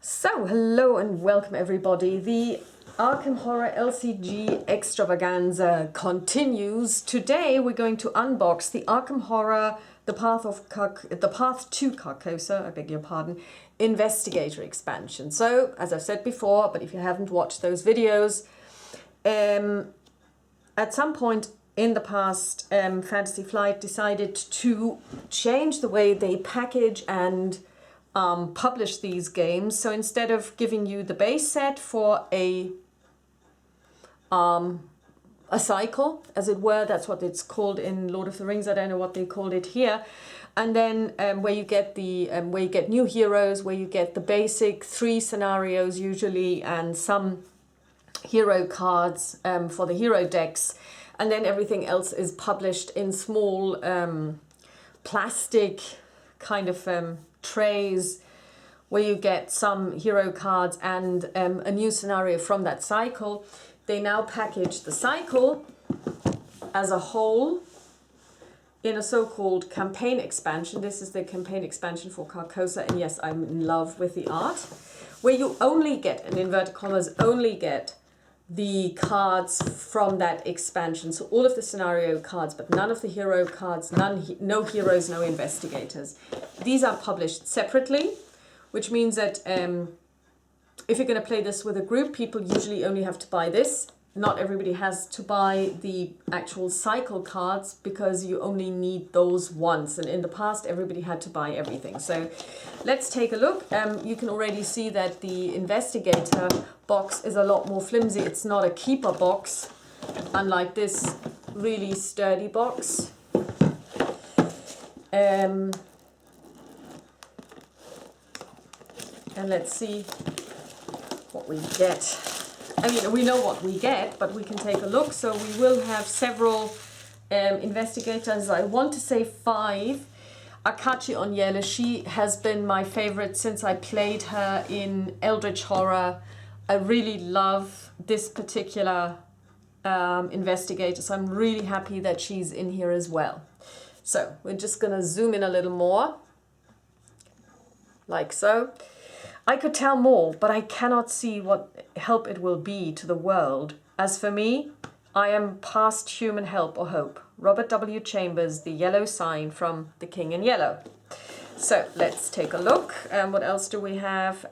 So, hello and welcome everybody. The Arkham Horror LCG extravaganza continues. Today we're going to unbox the Arkham Horror, the Path to Carcosa, I beg your pardon, Investigator expansion. So, as I've said before, but if you haven't watched those videos, at some point in the past, Fantasy Flight decided to change the way they package and publish these games. So instead of giving you the base set for a cycle, as it were, that's what it's called in Lord of the Rings. I don't know what they called it here. And then where you get new heroes, where you get the basic 3 scenarios usually, and some hero cards for the hero decks, and then everything else is published in small plastic kind of trays where you get some hero cards and a new scenario from that cycle. They now package the cycle as a whole in a so-called campaign expansion. This is the campaign expansion for Carcosa, and yes, I'm in love with the art, where you only get, in inverted commas, only get the cards from that expansion. So all of the scenario cards, but none of the hero cards, no heroes, no investigators. These are published separately, which means that if you're going to play this with a group, people usually only have to buy this. Not everybody has to buy the actual cycle cards because you only need those once. And in the past, everybody had to buy everything. So let's take a look. You can already see that the Investigator box is a lot more flimsy. It's not a keeper box, unlike this really sturdy box. And let's see what we get. I mean, we know what we get, but we can take a look. So we will have several investigators. I want to say 5. Patron-only, she has been my favorite since I played her in Eldritch Horror. I really love this particular investigator, so I'm really happy that she's in here as well. So we're just going to zoom in a little more, like so. I could tell more, but I cannot see what help it will be to the world. As for me, I am past human help or hope. Robert W. Chambers, the yellow sign from The King in Yellow. So let's take a look. What else do we have?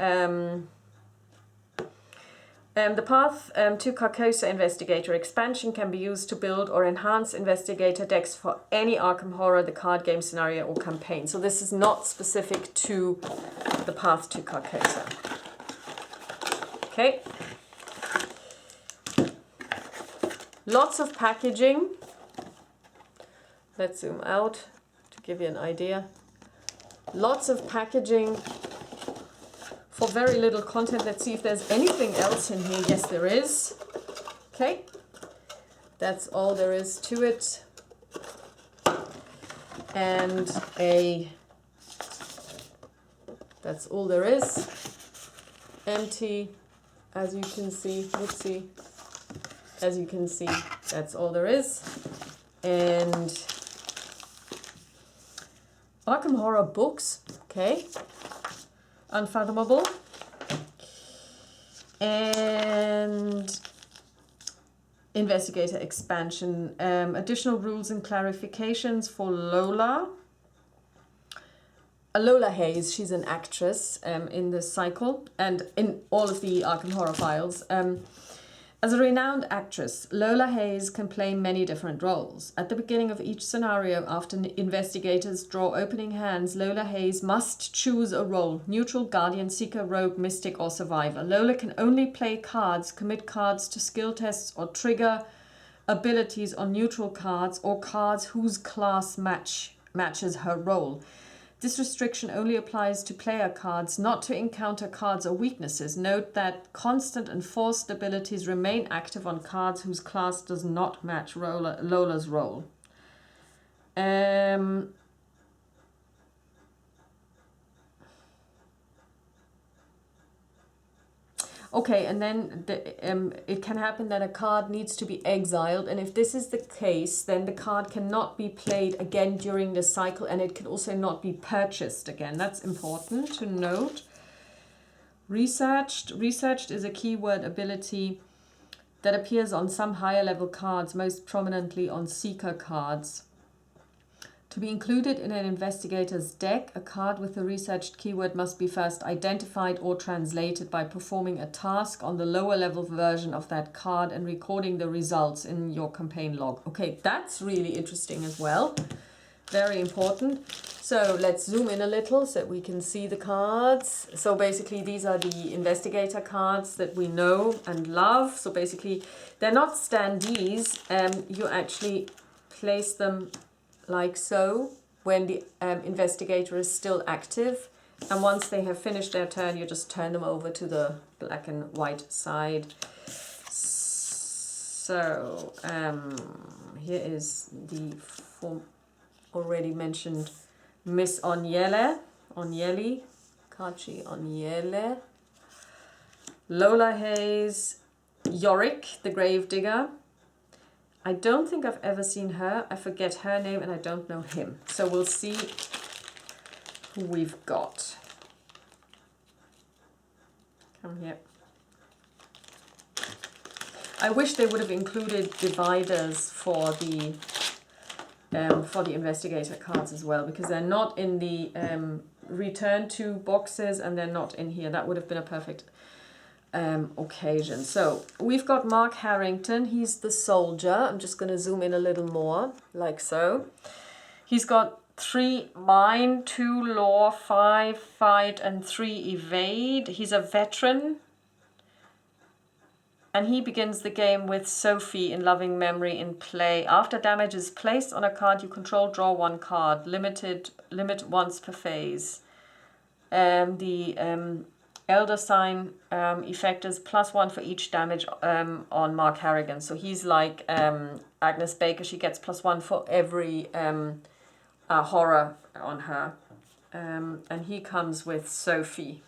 The Path to Carcosa Investigator expansion can be used to build or enhance Investigator decks for any Arkham Horror, the card game scenario or campaign. So this is not specific to the Path to Carcosa. Okay. Lots of packaging. Let's zoom out to give you an idea. Lots of packaging for very little content. Let's see if there's anything else in here. Yes, there is. Okay. That's all there is to it. And that's all there is. Empty, as you can see. Whoopsie. As you can see, that's all there is. And Arkham Horror books. Okay. Unfathomable. And Investigator expansion. Additional rules and clarifications for Lola. Lola Hayes, she's an actress in this cycle and in all of the Arkham Horror files. As a renowned actress, Lola Hayes can play many different roles. At the beginning of each scenario, after investigators draw opening hands, Lola Hayes must choose a role: neutral, guardian, seeker, rogue, mystic, or survivor. Lola can only play cards, commit cards to skill tests, or trigger abilities on neutral cards or cards whose class matches her role. This restriction only applies to player cards, not to encounter cards or weaknesses. Note that constant and forced abilities remain active on cards whose class does not match Lola's role. Okay, and then it can happen that a card needs to be exiled, and if this is the case, then the card cannot be played again during the cycle, and it can also not be purchased again. That's important to note. Researched. Researched is a keyword ability that appears on some higher level cards, most prominently on seeker cards. To be included in an investigator's deck, a card with the researched keyword must be first identified or translated by performing a task on the lower level version of that card and recording the results in your campaign log. Okay, that's really interesting as well. Very important. So let's zoom in a little so that we can see the cards. So basically these are the investigator cards that we know and love. So basically they're not standees. You actually place them like so when the investigator is still active, and once they have finished their turn you just turn them over to the black and white side. So here is the already mentioned Miss Oniele, Kachi Oniele, Lola Hayes, Yorick the Gravedigger. I don't think I've ever seen her. I forget her name and I don't know him. So we'll see who we've got. Come here. I wish they would have included dividers for the investigator cards as well, because they're not in the return to boxes and they're not in here. That would have been a perfect occasion. So we've got Mark Harrington. He's the soldier. I'm just going to zoom in a little more, like so. He's got 3 mind, 2 lore, 5 fight, and 3 evade. He's a veteran. And he begins the game with Sophie in loving memory in play. After damage is placed on a card you control, draw 1 card. Limit once per phase. The Elder Sign effect is +1 for each damage on Mark Harrigan. So he's like Agnes Baker. She gets +1 for every horror on her. And he comes with Sophie.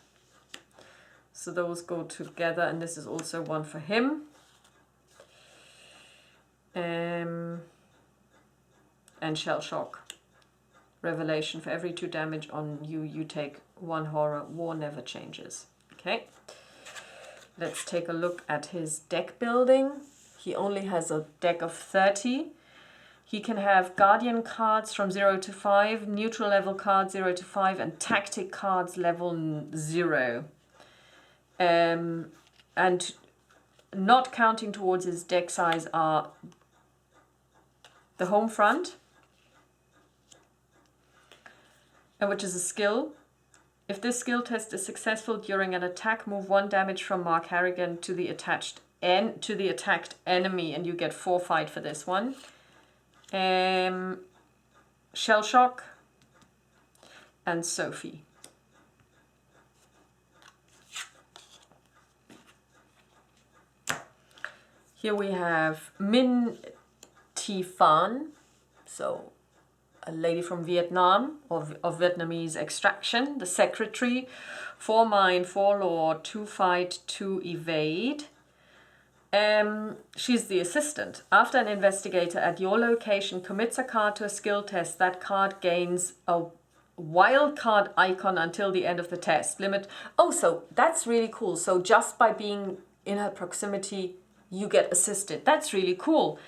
So those go together, and this is also 1 for him. And Shell Shock. Revelation. For every 2 damage on you, you take 1 horror. War never changes. Okay. Let's take a look at his deck building. He only has a deck of 30. He can have Guardian cards from 0 to 5, neutral level cards 0 to 5, and tactic cards level 0. And not counting towards his deck size are the home front, which is a skill. If this skill test is successful during an attack, move 1 damage from Mark Harrigan to the attacked enemy, and you get 4 fight for this one. Shell Shock and Sophie. Here we have Min Thi Phan, so a lady from Vietnam, of Vietnamese extraction, the secretary, 4 mind, 4 lore, 2 fight, 2 evade. She's the assistant. After an investigator at your location commits a card to a skill test, that card gains a wild card icon until the end of the test. Limit. Oh, so that's really cool. So just by being in her proximity, you get assisted. That's really cool.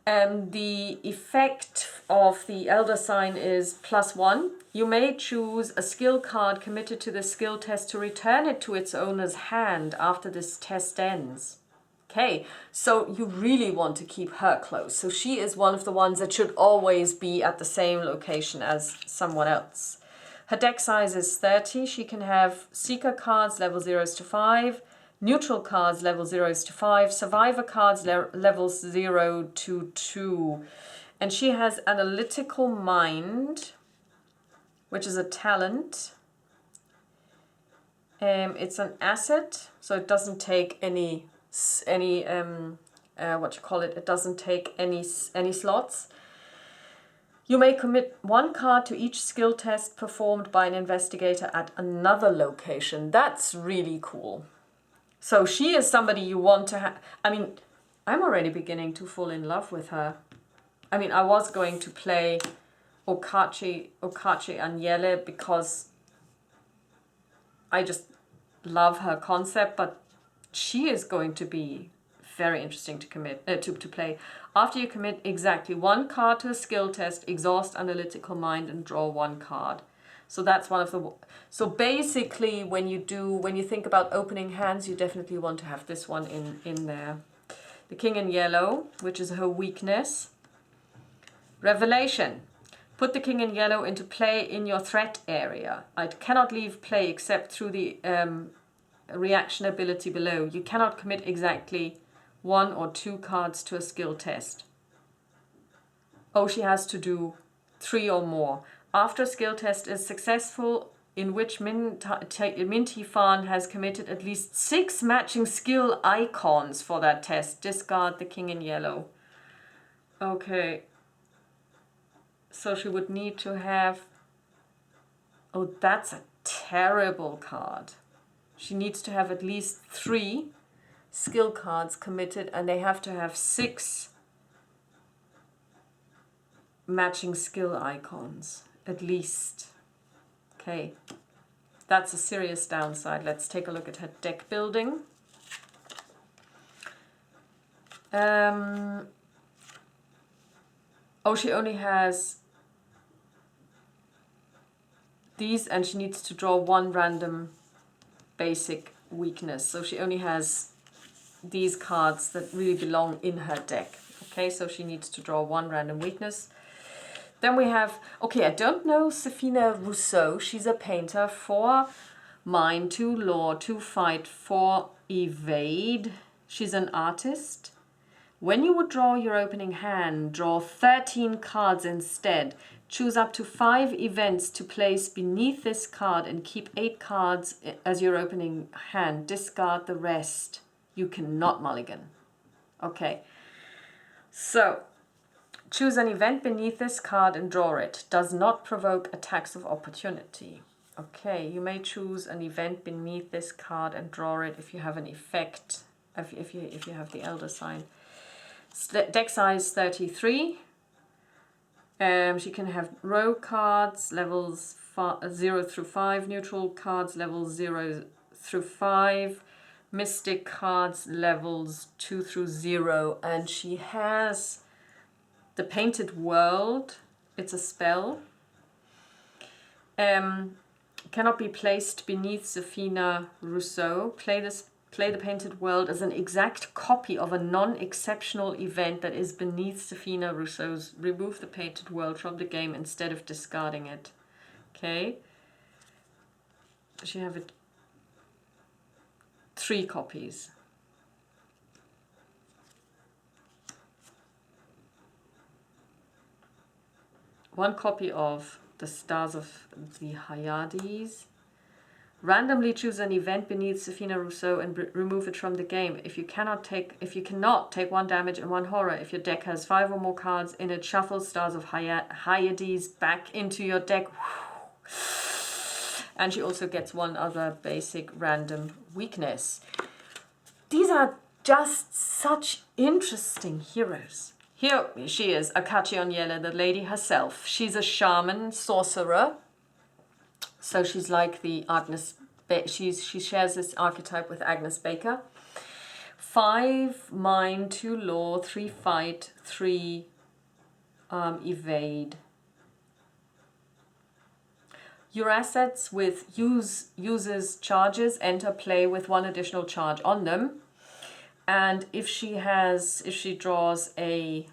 The effect of the Elder Sign is +1. You may choose a skill card committed to the skill test to return it to its owner's hand after this test ends. Okay, so you really want to keep her close. So she is one of the ones that should always be at the same location as someone else. Her deck size is 30. She can have Seeker cards level 0s to 5, Neutral cards level 0s to 5, Survivor cards levels 0 to 2. And she has Analytical Mind, which is a talent. It's an asset, so it doesn't take any it doesn't take any slots. You may commit 1 card to each skill test performed by an investigator at another location. That's really cool. So she is somebody you want to have. I mean, I'm already beginning to fall in love with her. I mean, I was going to play Okachi Anyele because I just love her concept, but she is going to be very interesting to commit to play. After you commit exactly 1 card to a skill test, exhaust analytical mind and draw 1 card. So that's one of the. So basically, when you think about opening hands, you definitely want to have this one in there. The king in yellow, which is her weakness. Revelation. Put the king in yellow into play in your threat area. I cannot leave play except through the reaction ability below. You cannot commit exactly 1 or 2 cards to a skill test. Oh, she has to do 3 or more. After a skill test is successful, in which Min Tifan has committed at least 6 matching skill icons for that test, discard the king in yellow. Okay. So she would need to have... Oh, that's a terrible card. She needs to have at least 3 skill cards committed, and they have to have 6 matching skill icons, at least. Okay, that's a serious downside. Let's take a look at her deck building. Oh, she only has these, and she needs to draw 1 random basic weakness. So she only has these cards that really belong in her deck. Okay, so she needs to draw 1 random weakness. Then we have, okay, I don't know Safina Rousseau. She's a painter. 4 mind, 2 law, 2 fight, 4 evade. She's an artist. When you would draw your opening hand, draw 13 cards instead. Choose up to 5 events to place beneath this card and keep 8 cards as your opening hand. Discard the rest. You cannot mulligan. Okay, so choose an event beneath this card and draw it. Does not provoke attacks of opportunity. Okay, you may choose an event beneath this card and draw it if you have an effect, if you have the Elder sign. Deck size 33. She can have row cards, levels 0 through 5, neutral cards, levels 0 through 5, mystic cards, levels 2 through 0, and she has the Painted World. It's a spell. Cannot be placed beneath Safina Rousseau. Play the Painted World as an exact copy of a non-exceptional event that is beneath Safina Rousseau's. Remove the Painted World from the game instead of discarding it. Okay. She have it 3 copies. One copy of the Stars of the Hyades. Randomly choose an event beneath Safina Rousseau and remove it from the game. If you cannot take 1 damage and 1 horror. If your deck has 5 or more cards in it, shuffle Stars of Hyades back into your deck. And she also gets 1 other basic random weakness. These are just such interesting heroes. Here she is, Patron-only, the lady herself. She's a shaman, sorcerer. So she's like the Agnes, she shares this archetype with Agnes Baker. 5 mind, 2 law, 3 fight, 3 evade. Your assets with uses charges enter play with 1 additional charge on them. And if she draws a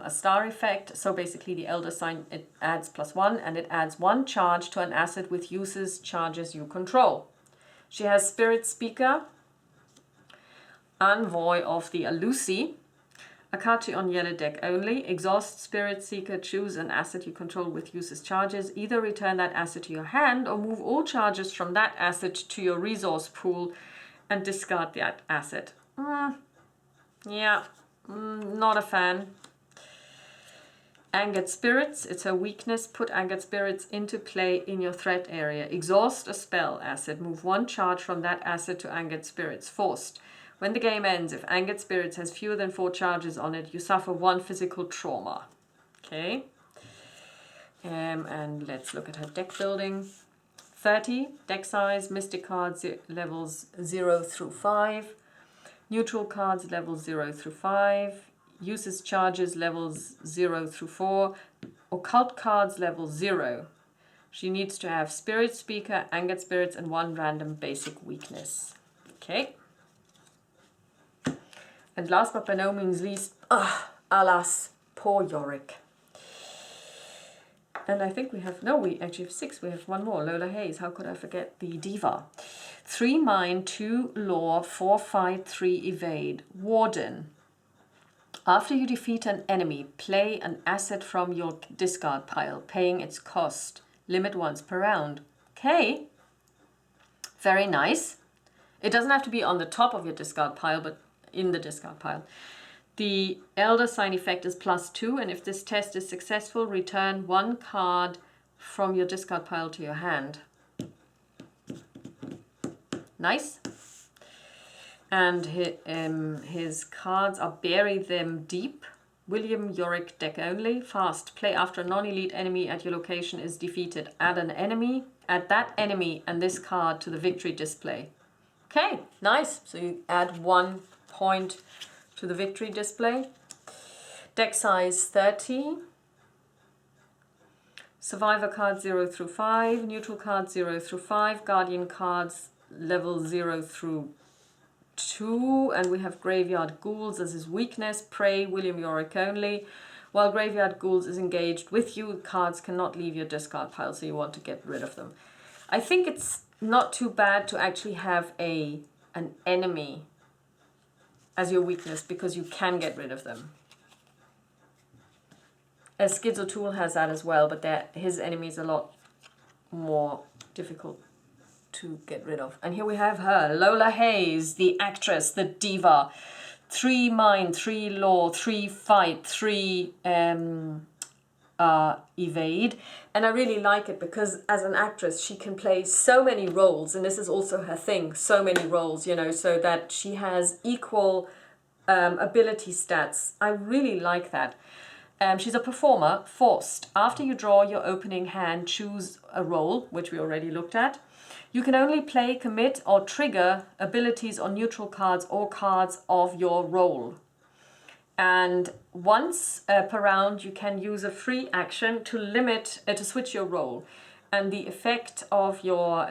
star effect, so basically the Elder sign, it adds +1 and it adds 1 charge to an asset with uses charges you control. She has Spirit Speaker, Envoy of the Alusi, Akachi on yellow deck only, exhaust Spirit Seeker, choose an asset you control with uses charges, either return that asset to your hand or move all charges from that asset to your resource pool and discard that asset. Not a fan. Angered Spirits, it's her weakness. Put Angered Spirits into play in your threat area. Exhaust a spell asset. Move 1 charge from that asset to Angered Spirits. Forced. When the game ends, if Angered Spirits has fewer than 4 charges on it, you suffer 1 physical trauma. Okay. And let's look at her deck building. 30. Deck size, mystic cards levels 0 through 5. Neutral cards levels 0 through 5. Uses charges levels 0 through 4. Occult cards level 0. She needs to have Spirit Speaker, Angered Spirits, and 1 random basic weakness. Okay. And last but by no means least, alas, poor Yorick. And I think we have, no, we actually have 6. We have 1 more. Lola Hayes. How could I forget the diva? 3 mind, 2 lore, 4 fight, 3 evade. Warden. After you defeat an enemy, play an asset from your discard pile, paying its cost. Limit once per round. Okay. Very nice. It doesn't have to be on the top of your discard pile, but in the discard pile. The Elder Sign effect is +2, and if this test is successful, return 1 card from your discard pile to your hand. Nice. And his cards are Bury Them Deep. William Yorick deck only. Fast. Play after a non-elite enemy at your location is defeated. Add an enemy. Add that enemy and this card to the victory display. Okay, nice. So you add 1 point to the victory display. Deck size 30. Survivor cards 0 through 5. Neutral cards 0 through 5. Guardian cards level 0 through 2. And we have Graveyard Ghouls as his weakness. Prey, William Yorick only. While Graveyard Ghouls is engaged with you, cards cannot leave your discard pile, so you want to get rid of them. I think it's not too bad to actually have an enemy as your weakness, because you can get rid of them. Schizo Tool has that as well, but his enemy is a lot more difficult to get rid of. And here we have her, Lola Hayes, the actress, the diva. 3 mind, 3 lore, 3 fight, 3 evade. And I really like it because as an actress, she can play so many roles, and this is also her thing, so many roles, you know, so that she has equal ability stats. I really like that. She's a performer. Forced. After you draw your opening hand, choose a role, which we already looked at. You can only play, commit, or trigger abilities on neutral cards or cards of your role. And once per round, you can use a free action to to switch your role. And the effect of your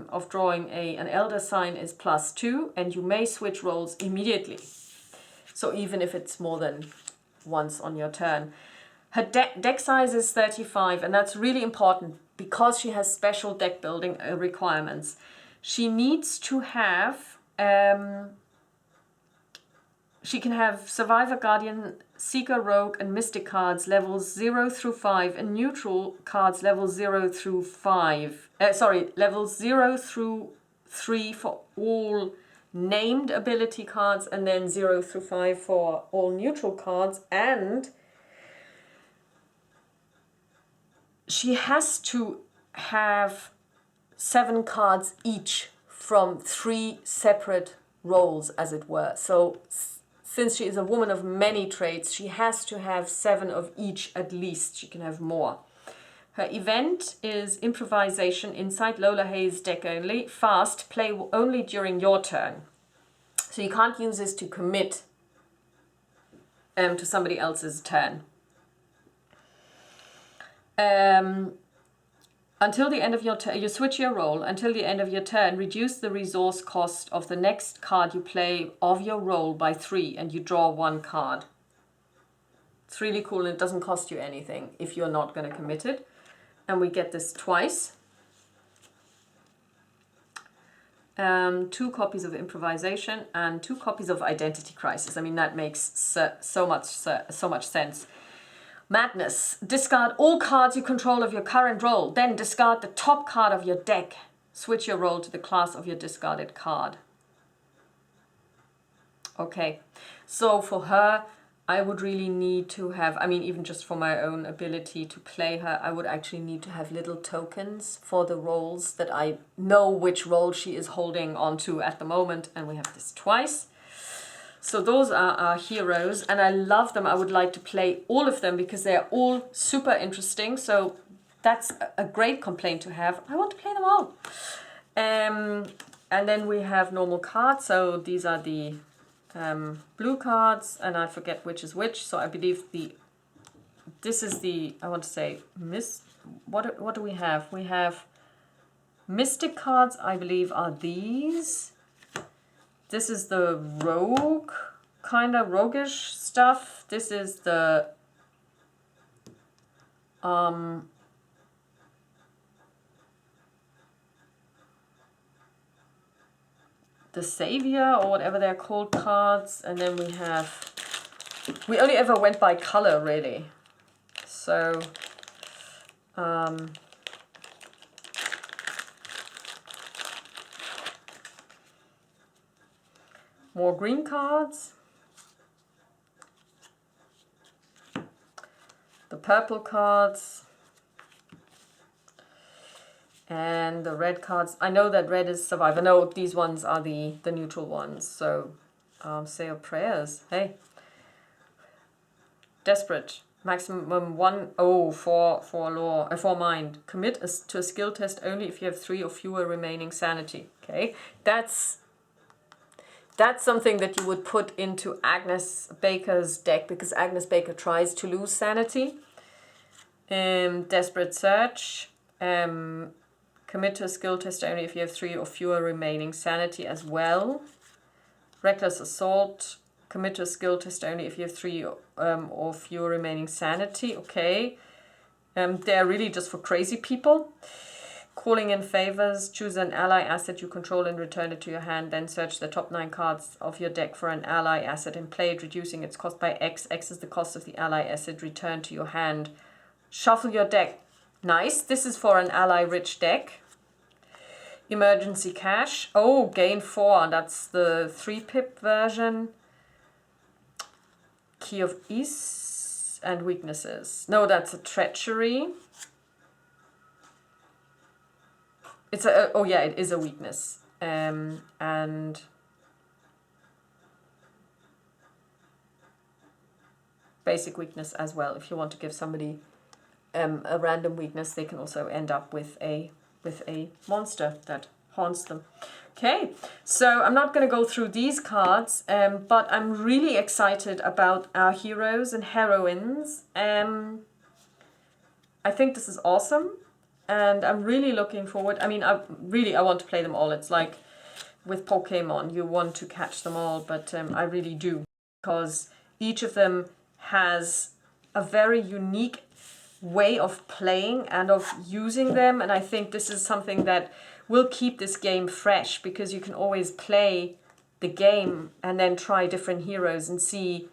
of drawing an Elder Sign is +2, and you may switch roles immediately. So even if it's more than once on your turn. Her deck size is 35, and that's really important because she has special deck building requirements. She needs to have, she can have Survivor, Guardian, Seeker, Rogue, and Mystic cards levels 0 through 5, and neutral cards levels 0 through 5. Levels 0 through 3 for all named ability cards, and then 0 through 5 for all neutral cards. And she has to have 7 cards each from 3 separate roles, as it were. So since she is a woman of many traits, she has to have 7 of each at least. She can have more. Her event is improvisation inside Lola Hayes deck only. Fast, play only during your turn. So you can't use this to commit to somebody else's turn. Until the end of your turn, you switch your role. Until the end of your turn, reduce the resource cost of the next card you play of your role by 3, and you draw 1 card. It's really cool, and it doesn't cost you anything if you're not going to commit it. And we get this twice. 2 copies of improvisation and 2 copies of identity crisis. I mean, that makes so much sense. Madness. Discard all cards you control of your current role. Then discard the top card of your deck. Switch your role to the class of your discarded card. Okay, so for her, I would really need to have, I mean, even just for my own ability to play her, I would actually need to have little tokens for the roles that I know which role she is holding onto at the moment. And we have this twice. So those are our heroes, and I love them. I would like to play all of them because they're all super interesting. So That's a great complaint to have. I want to play them all. And then we have normal cards. So these are the blue cards, and I forget which is which. So I believe this is the, I want to say, what do we have? We have mystic cards, I believe, are these. This is the rogue, kind of roguish stuff. This is the savior, or whatever they're called, cards. And then we only ever went by color, really. So more green cards, the purple cards, and the red cards. I know that red is survivor. No, these ones are the neutral ones. So say your prayers. Hey, desperate. Maximum 1 for law, for mind. Commit to a skill test only if you have 3 or fewer remaining sanity. Okay, that's something that you would put into Agnes Baker's deck, because Agnes Baker tries to lose sanity. Desperate search. Commit to a skill test only if you have 3 or fewer remaining sanity as well. Reckless assault. Commit to a skill test only if you have 3 or fewer remaining sanity. Okay. They're really just for crazy people. Calling in favors. Choose an ally asset you control and return it to your hand. Then search the top 9 cards of your deck for an ally asset and play it, reducing its cost by X. X is the cost of the ally asset returned to your hand. Shuffle your deck. Nice. This is for an ally-rich deck. Emergency cash. Oh, gain 4. That's the 3-pip version. Key of Ease and weaknesses. No, that's a treachery. It's a, oh yeah, it is a weakness. And basic weakness as well. If you want to give somebody a random weakness, they can also end up with a monster that haunts them. Okay, so I'm not going to go through these cards, but I'm really excited about our heroes and heroines. I think this is awesome, and I'm really looking forward. I mean, I want to play them all. It's like with Pokemon, you want to catch them all, but I really do, because each of them has a very unique way of playing and of using them, and I think this is something that will keep this game fresh, because you can always play the game and then try different heroes and see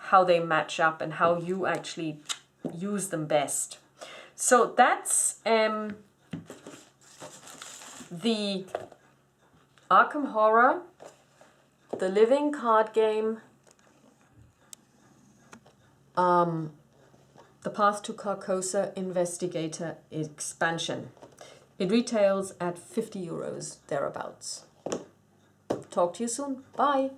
how they match up and how you actually use them best. So that's the Arkham Horror, the living card game, the Path to Carcosa Investigator expansion. It retails at €50, thereabouts. Talk to you soon. Bye.